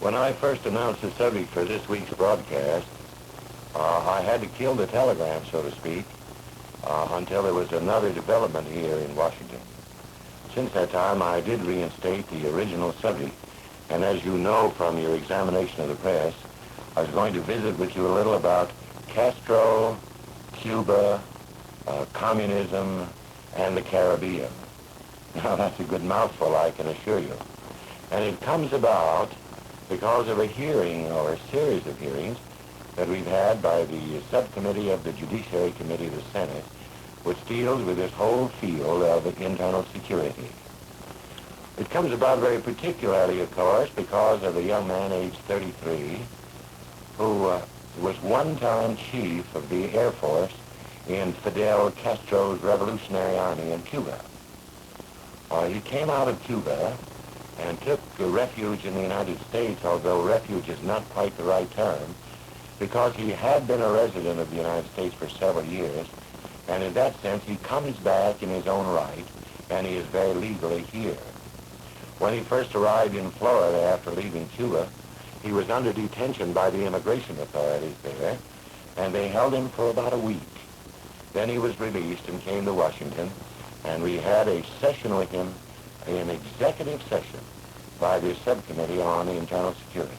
When I first announced the subject for this week's broadcast, I had to kill the telegram, so to speak, until there was another development here in Washington. Since that time, I did reinstate the original subject, and as you know from your examination of the press, I was going to visit with you a little about Castro, Cuba, communism, and the Caribbean. Now, that's a good mouthful, I can assure you. And it comes about because of a hearing, or a series of hearings, that we've had by the subcommittee of the Judiciary Committee of the Senate, which deals with this whole field of internal security. It comes about very particularly, of course, because of a young man aged 33 who was one-time chief of the Air Force in Fidel Castro's Revolutionary Army in Cuba. He came out of Cuba and took refuge in the United States, although refuge is not quite the right term, because he had been a resident of the United States for several years, and in that sense he comes back in his own right, and he is very legally here. When he first arrived in Florida after leaving Cuba, he was under detention by the immigration authorities there, and they held him for about a week. Then he was released and came to Washington, and we had a session with him, an executive session by the subcommittee on internal security.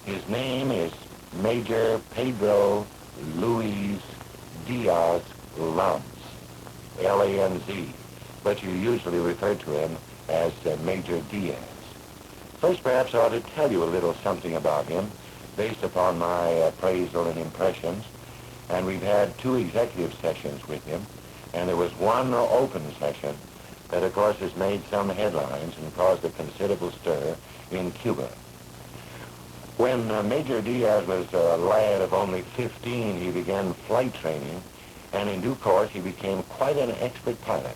His name is Major Pedro Luis Diaz Lanz, L-A-N-Z, but you usually refer to him as Major Diaz. First, perhaps I ought to tell you a little something about him based upon my appraisal and impressions, and we've had 2 executive sessions with him, and there was one open session that, of course, has made some headlines and caused a considerable stir in Cuba. When Major Diaz was a lad of only 15, he began flight training, and in due course he became quite an expert pilot.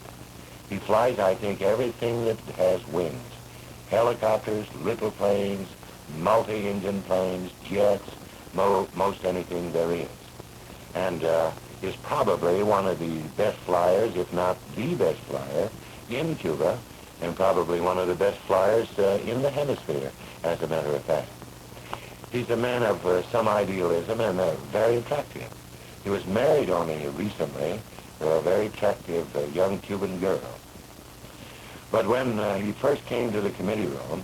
He flies, I think, everything that has wings: helicopters, little planes, multi-engine planes, jets, most anything there is. And is probably one of the best flyers, if not the best flyer, in Cuba, and probably one of the best flyers in the hemisphere, as a matter of fact. He's a man of some idealism and very attractive. He was married only recently to a very attractive young Cuban girl. But when he first came to the committee room,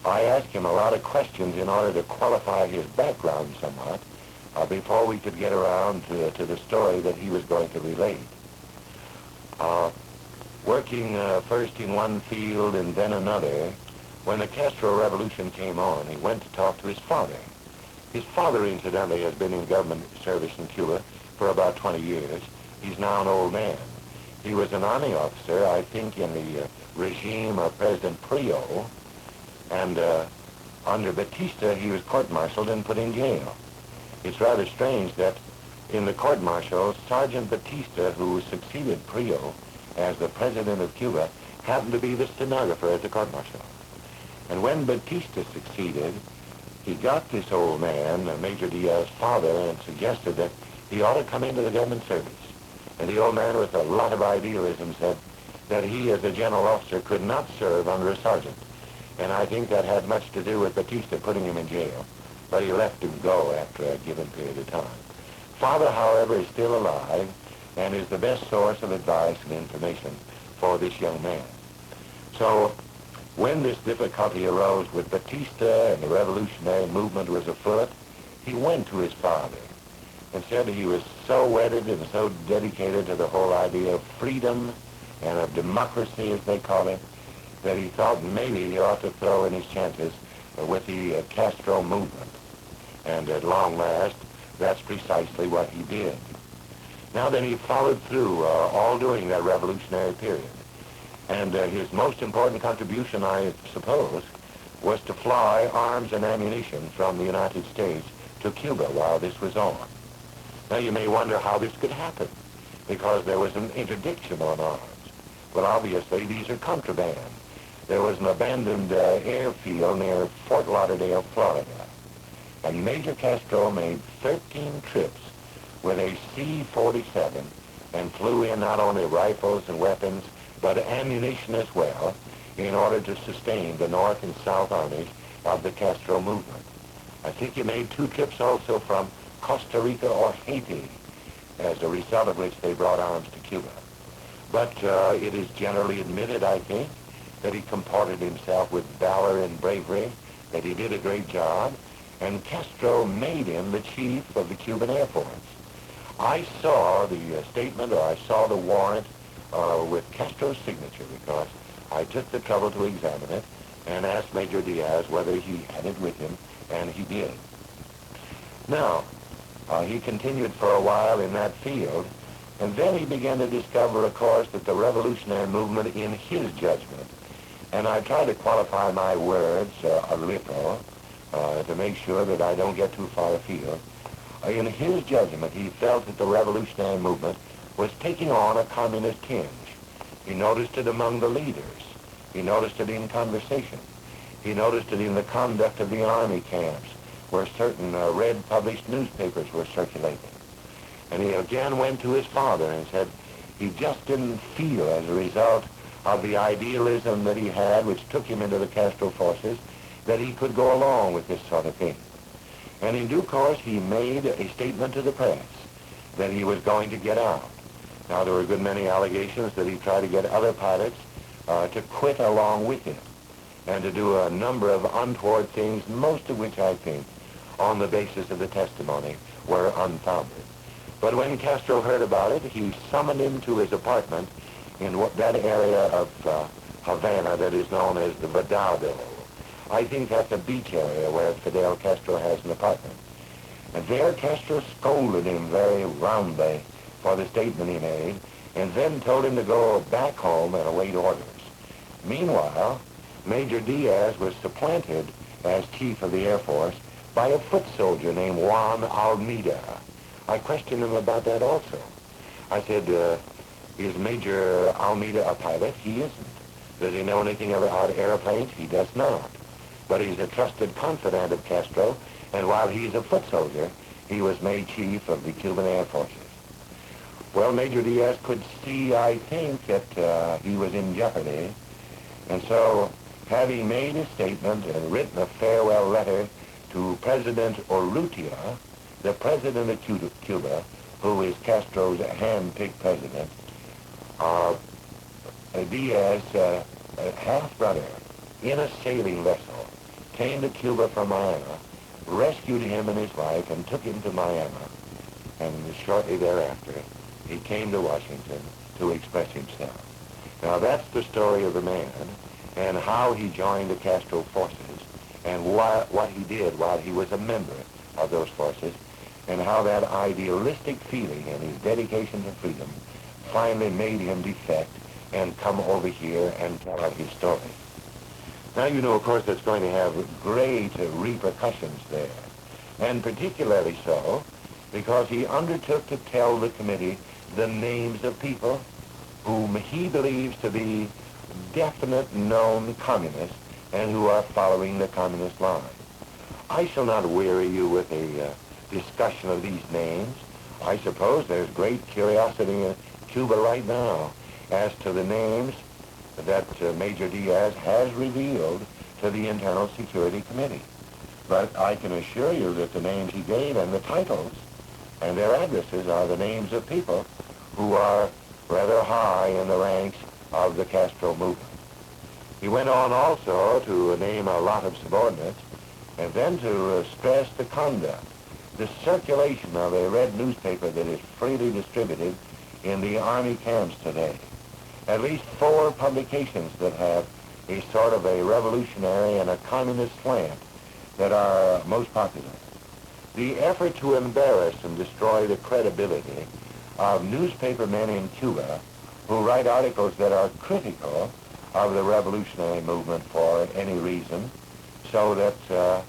I asked him a lot of questions in order to qualify his background somewhat before we could get around to the story that he was going to relate. Working first in one field and then another, when the Castro Revolution came on, he went to talk to his father. His father, incidentally, has been in government service in Cuba for about 20 years. He's now an old man. He was an army officer, I think, in the regime of President Prio, and under Batista, he was court-martialed and put in jail. It's rather strange that in the court-martial, Sergeant Batista, who succeeded Prio as the president of Cuba, happened to be the stenographer at the court-martial. And when Batista succeeded, he got this old man, Major Diaz's father, and suggested that he ought to come into the government service. And the old man, with a lot of idealism, said that he, as a general officer, could not serve under a sergeant. And I think that had much to do with Batista putting him in jail. But he let him go after a given period of time. Father, however, is still alive and is the best source of advice and information for this young man. So when this difficulty arose with Batista and the revolutionary movement was afoot, he went to his father and said he was so wedded and so dedicated to the whole idea of freedom and of democracy, as they call it, that he thought maybe he ought to throw in his chances with the Castro movement. And at long last, that's precisely what he did. Now then, he followed through all during that revolutionary period. And his most important contribution, I suppose, was to fly arms and ammunition from the United States to Cuba while this was on. Now you may wonder how this could happen, because there was an interdiction on arms. Well, obviously, these are contraband. There was an abandoned airfield near Fort Lauderdale, Florida. And Major Castro made 13 trips with a C-47 and flew in not only rifles and weapons, but ammunition as well, in order to sustain the North and South armies of the Castro movement. I think he made 2 trips also from Costa Rica or Haiti, as a result of which they brought arms to Cuba. But it is generally admitted, I think, that he comported himself with valor and bravery, that he did a great job, and Castro made him the chief of the Cuban Air Force. I saw the statement, or I saw the warrant with Castro's signature, because I took the trouble to examine it and asked Major Diaz whether he had it with him, and he did. Now, he continued for a while in that field, and then he began to discover, of course, that the revolutionary movement, in his judgment, and I try to qualify my words a little to make sure that I don't get too far afield. In his judgment, he felt that the revolutionary movement was taking on a communist tinge. He noticed it among the leaders. He noticed it in conversation. He noticed it in the conduct of the army camps, where certain red published newspapers were circulating. And he again went to his father and said he just didn't feel, as a result of the idealism that he had, which took him into the Castro forces, that he could go along with this sort of thing. And in due course, he made a statement to the press that he was going to get out. Now, there were a good many allegations that he tried to get other pilots to quit along with him and to do a number of untoward things, most of which I think, on the basis of the testimony, were unfounded. But when Castro heard about it, he summoned him to his apartment in that area of Havana that is known as the Vedado. I think that's a beach area where Fidel Castro has an apartment. And there Castro scolded him very roundly for the statement he made, and then told him to go back home and await orders. Meanwhile, Major Diaz was supplanted as chief of the Air Force by a foot soldier named Juan Almeida. I questioned him about that also. I said, is Major Almeida a pilot? He isn't. Does he know anything about airplanes? He does not. But he's a trusted confidant of Castro, and while he's a foot soldier, he was made chief of the Cuban Air Forces. Well, Major Diaz could see, I think, that he was in jeopardy, and so, having made a statement and written a farewell letter to President Urrutia, the president of Cuba, who is Castro's hand-picked president, Diaz, half-brother, in a sailing vessel, came to Cuba from Miami, rescued him and his wife, and took him to Miami. And shortly thereafter, he came to Washington to express himself. Now, that's the story of the man, and how he joined the Castro forces, and what he did while he was a member of those forces, and how that idealistic feeling and his dedication to freedom finally made him defect and come over here and tell out his story. Now, you know, of course, that's going to have great repercussions there, and particularly so because he undertook to tell the committee the names of people whom he believes to be definite known communists and who are following the communist line. I shall not weary you with a discussion of these names. I suppose there's great curiosity in Cuba right now as to the names that Major Diaz has revealed to the Internal Security Committee. But I can assure you that the names he gave and the titles and their addresses are the names of people who are rather high in the ranks of the Castro movement. He went on also to name a lot of subordinates and then to stress the conduct, the circulation of a red newspaper that is freely distributed in the army camps today. At least 4 publications that have a sort of a revolutionary and a communist slant that are most popular. The effort to embarrass and destroy the credibility of newspaper men in Cuba who write articles that are critical of the revolutionary movement for any reason, so that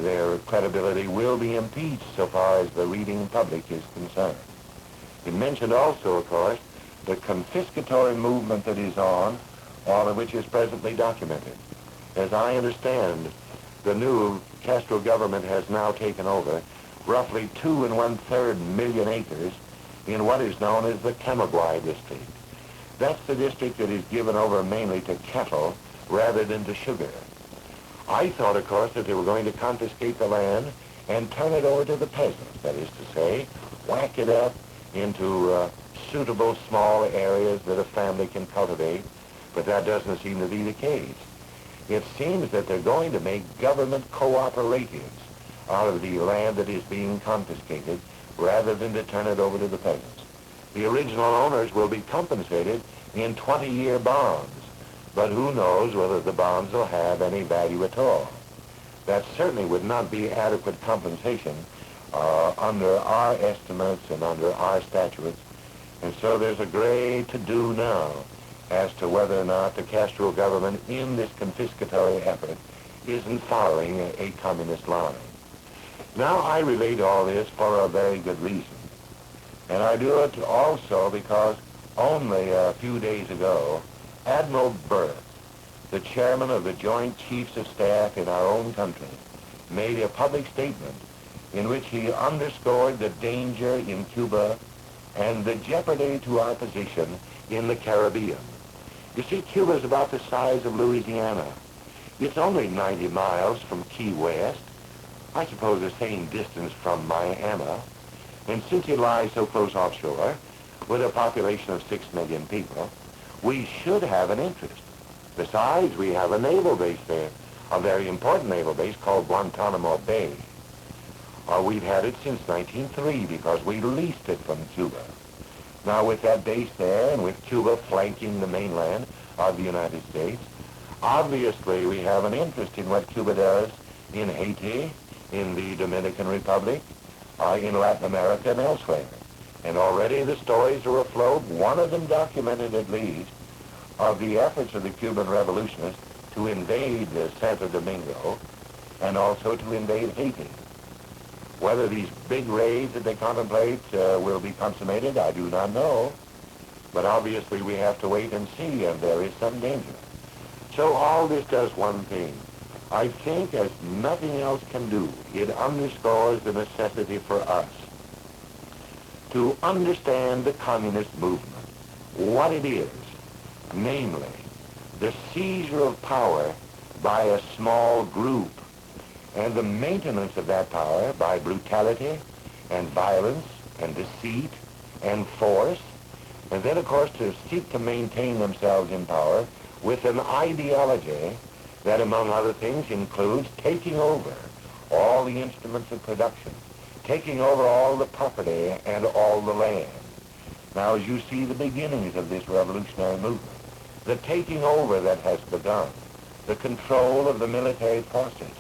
their credibility will be impeached so far as the reading public is concerned. He mentioned also, of course, the confiscatory movement that is on, all of which is presently documented. As I understand, the new Castro government has now taken over roughly 2 1/3 million acres in what is known as the Camagüey district. That's the district that is given over mainly to cattle rather than to sugar. I thought, of course, that they were going to confiscate the land and turn it over to the peasants, that is to say, whack it up into suitable small areas that a family can cultivate, but that doesn't seem to be the case. It seems that they're going to make government cooperatives out of the land that is being confiscated rather than to turn it over to the peasants. The original owners will be compensated in 20-year bonds, but who knows whether the bonds will have any value at all. That certainly would not be adequate compensation under our estimates and under our statutes, and so there's a great to-do now as to whether or not the Castro government in this confiscatory effort isn't following a communist line. Now, I relate all this for a very good reason, and I do it also because only a few days ago, Admiral Byrd, the chairman of the Joint Chiefs of Staff in our own country, made a public statement in which he underscored the danger in Cuba and the jeopardy to our position in the Caribbean. You see, Cuba is about the size of Louisiana. It's only 90 miles from Key West, I suppose the same distance from Miami, and since it lies so close offshore, with a population of 6 million people, we should have an interest. Besides, we have a naval base there, a very important naval base called Guantanamo Bay. We've had it since 1903 because we leased it from Cuba. Now, with that base there and with Cuba flanking the mainland of the United States, obviously we have an interest in what Cuba does in Haiti, in the Dominican Republic, in Latin America and elsewhere. And already the stories are afloat, one of them documented at least, of the efforts of the Cuban revolutionists to invade Santo Domingo and also to invade Haiti. Whether these big raids that they contemplate will be consummated, I do not know. But obviously we have to wait and see, and there is some danger. So all this does one thing. I think, as nothing else can do, it underscores the necessity for us to understand the communist movement, what it is, namely, the seizure of power by a small group, and the maintenance of that power by brutality and violence and deceit and force, and then, of course, to seek to maintain themselves in power with an ideology that, among other things, includes taking over all the instruments of production, taking over all the property and all the land. Now, as you see the beginnings of this revolutionary movement, the taking over that has begun, the control of the military forces,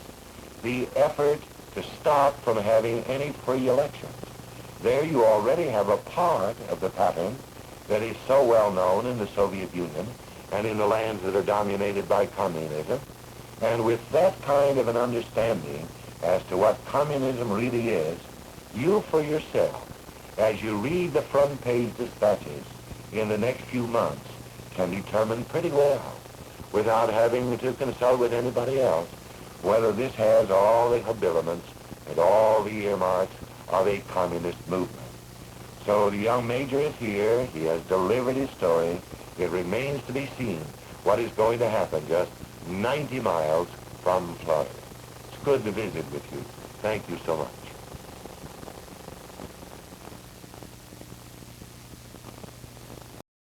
the effort to stop from having any free elections. There you already have a part of the pattern that is so well known in the Soviet Union and in the lands that are dominated by communism. And with that kind of an understanding as to what communism really is, you for yourself, as you read the front page dispatches in the next few months, can determine pretty well, without having to consult with anybody else, whether this has all the habiliments and all the earmarks of a communist movement. So the young major is here. He has delivered his story. It remains to be seen what is going to happen just 90 miles from Florida. It's good to visit with you. Thank you so much.